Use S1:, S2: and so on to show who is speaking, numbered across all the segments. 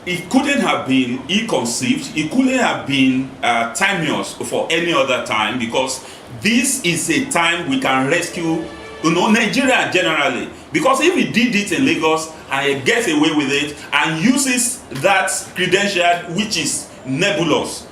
S1: it couldn't have been ill-conceived, it couldn't have been timeless for any other time, because this is a time we can rescue, Nigeria generally. Because if he did it in Lagos and he gets away with it and uses that credential, which is nebulous,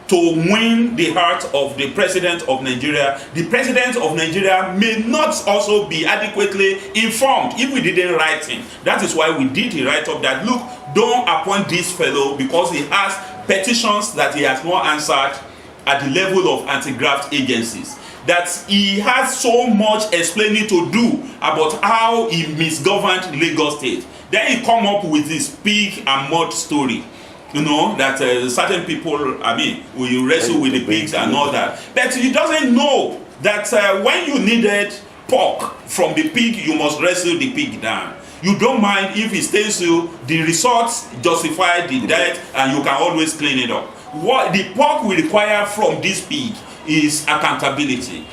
S1: to win the heart of the president of Nigeria, the president of Nigeria may not also be adequately informed if we didn't write him. That is why we did the write-up that, look, don't appoint this fellow because he has petitions that he has not answered at the level of anti-graft agencies, that he has so much explaining to do about how he misgoverned Lagos State. Then he come up with this pig and mud story, that certain people, will wrestle with the pigs and all that. But he doesn't know that when you needed pork from the pig, you must wrestle the pig down. You don't mind if he stays you, the results justify the death, and you can always clean it up. What the pork we require from this pig is accountability.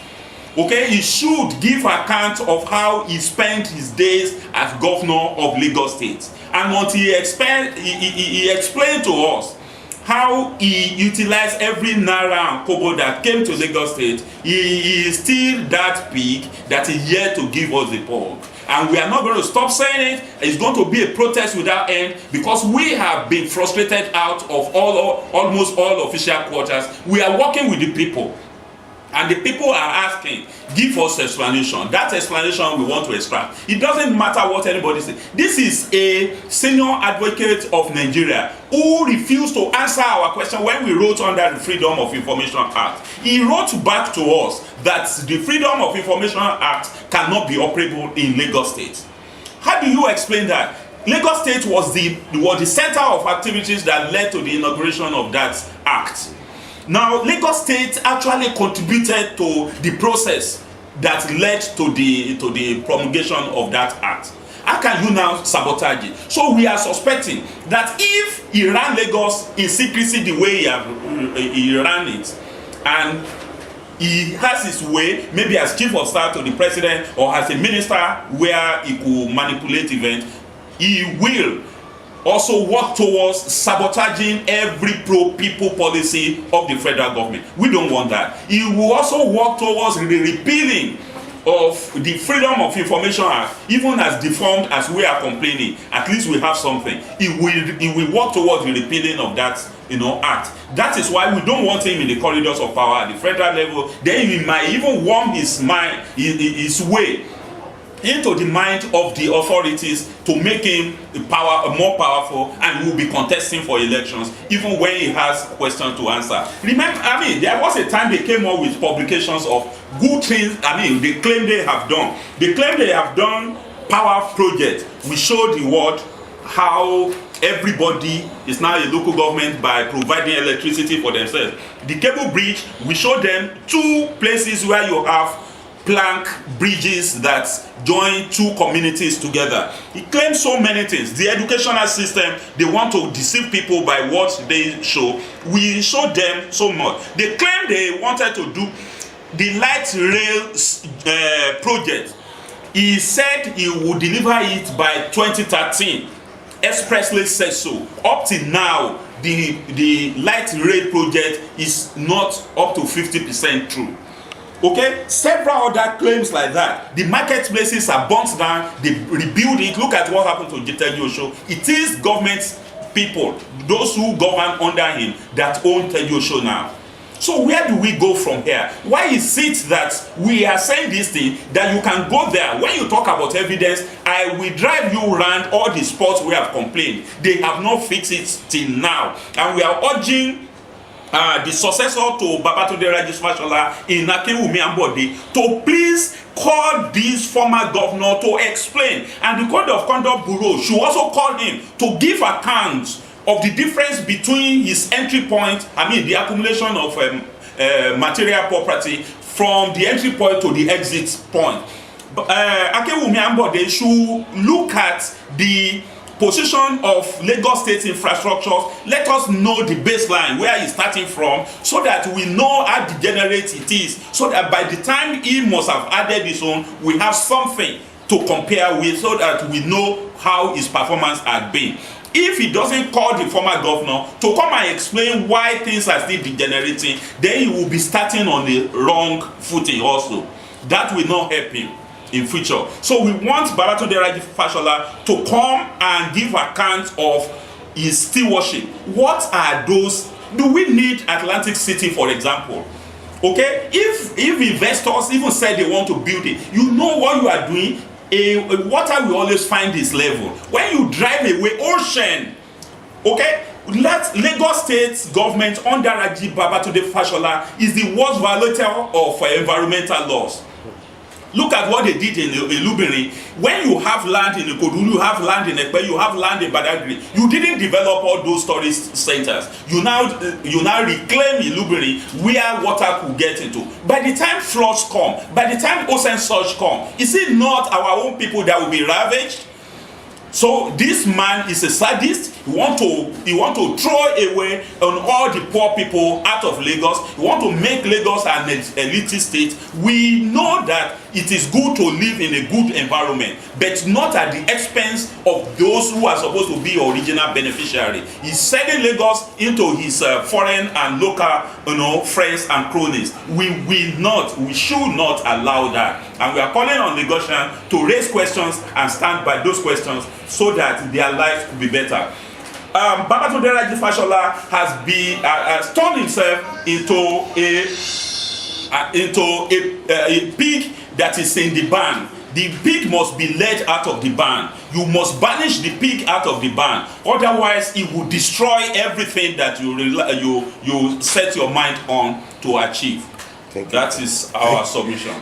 S1: Okay, he should give account of how he spent his days as governor of Lagos State. And what he explained to us how he utilized every naira and kobo that came to Lagos State. He is still that pig that is yet to give us the pork. And we are not going to stop saying it. It's going to be a protest without end, because we have been frustrated out of almost all official quarters. We are working with the people, and the people are asking, give us explanation. That explanation we want to extract. It doesn't matter what anybody says. This is a senior advocate of Nigeria who refused to answer our question when we wrote under the Freedom of Information Act. He wrote back to us that the Freedom of Information Act cannot be operable in Lagos State. How do you explain that? Lagos State was the center of activities that led to the inauguration of that act. Now, Lagos State actually contributed to the process that led to the promulgation of that act. How can you now sabotage it? So we are suspecting that if he ran Lagos in secrecy the way he ran it, and he has his way, maybe as chief of staff to the president or as a minister where he could manipulate events, he will also work towards sabotaging every pro-people policy of the federal government. We don't want that. He will also work towards the repealing of the Freedom of Information Act, even as deformed as we are complaining. At least we have something. He will work towards the repealing of that act. That is why we don't want him in the corridors of power at the federal level. Then he might even warm his mind, his way into the mind of the authorities to make him more powerful, and will be contesting for elections even when he has questions to answer. Remember, there was a time they came up with publications of good things. They claim they have done. They claim they have done power project. We showed the world how everybody is now a local government by providing electricity for themselves. The cable bridge, we showed them 2 places where you have plank bridges that join 2 communities together. He claims so many things. The educational system, they want to deceive people by what they show. We showed them so much. They claim they wanted to do the light rail project. He said he would deliver it by 2013. Expressly said so. Up till now, the light rail project is not up to 50% true. Okay, several other claims like that. The marketplaces are burnt down, they rebuild it. Look at what happened to Teju Osho. It is government people, those who govern under him, that own Teju Osho now. So where do we go from here? Why is it that we are saying this thing, that you can go there? When you talk about evidence, I will drive you around all the spots we have complained. They have not fixed it till now. And we are urging the successor to Babatunde Fashola in Akewumi Ambode to please call this former governor to explain, and the Code of Conduct Bureau should also call him to give account of the difference between his entry point, the accumulation of material property from the entry point to the exit point. Akewumi Ambode should look at the position of Lagos State infrastructure. Let us know the baseline where he's starting from, so that we know how degenerate it is, so that by the time he must have added his own, we have something to compare with, so that we know how his performance had been. if he doesn't call the former governor to come and explain why things are still degenerating, then he will be starting on the wrong footing also. That will not help him in future. So we want Babatunde Fashola to come and give account of his stewardship. What are those? Do we need Atlantic City, for example? Okay, if investors even say they want to build it, you know what you are doing. Water will always find its level. When you drive away ocean, okay, Lagos State government under Babatunde Fashola is the worst violator of environmental laws. Look at what they did in Lubiri. When you have land in Ikodu, you have land in Ekpe, you have land in Badagry. You didn't develop all those tourist centers. You now reclaim in Lubiri where water could get into. By the time floods come, by the time ocean surge come, is it not our own people that will be ravaged? So this man is a sadist. He want to throw away on all the poor people out of Lagos. He want to make Lagos an elitist state. We know that it is good to live in a good environment, but not at the expense of those who are supposed to be original beneficiary. He's selling Lagos into his foreign and local, friends and cronies. We should not allow that. And we are calling on Lagosians to raise questions and stand by those questions so that their lives will be better. Babatunde Fashola has turned himself into a pig that is in the barn. The pig must be let out of the barn. You must banish the pig out of the barn. Otherwise, it will destroy everything that you set your mind on to achieve. That is our submission.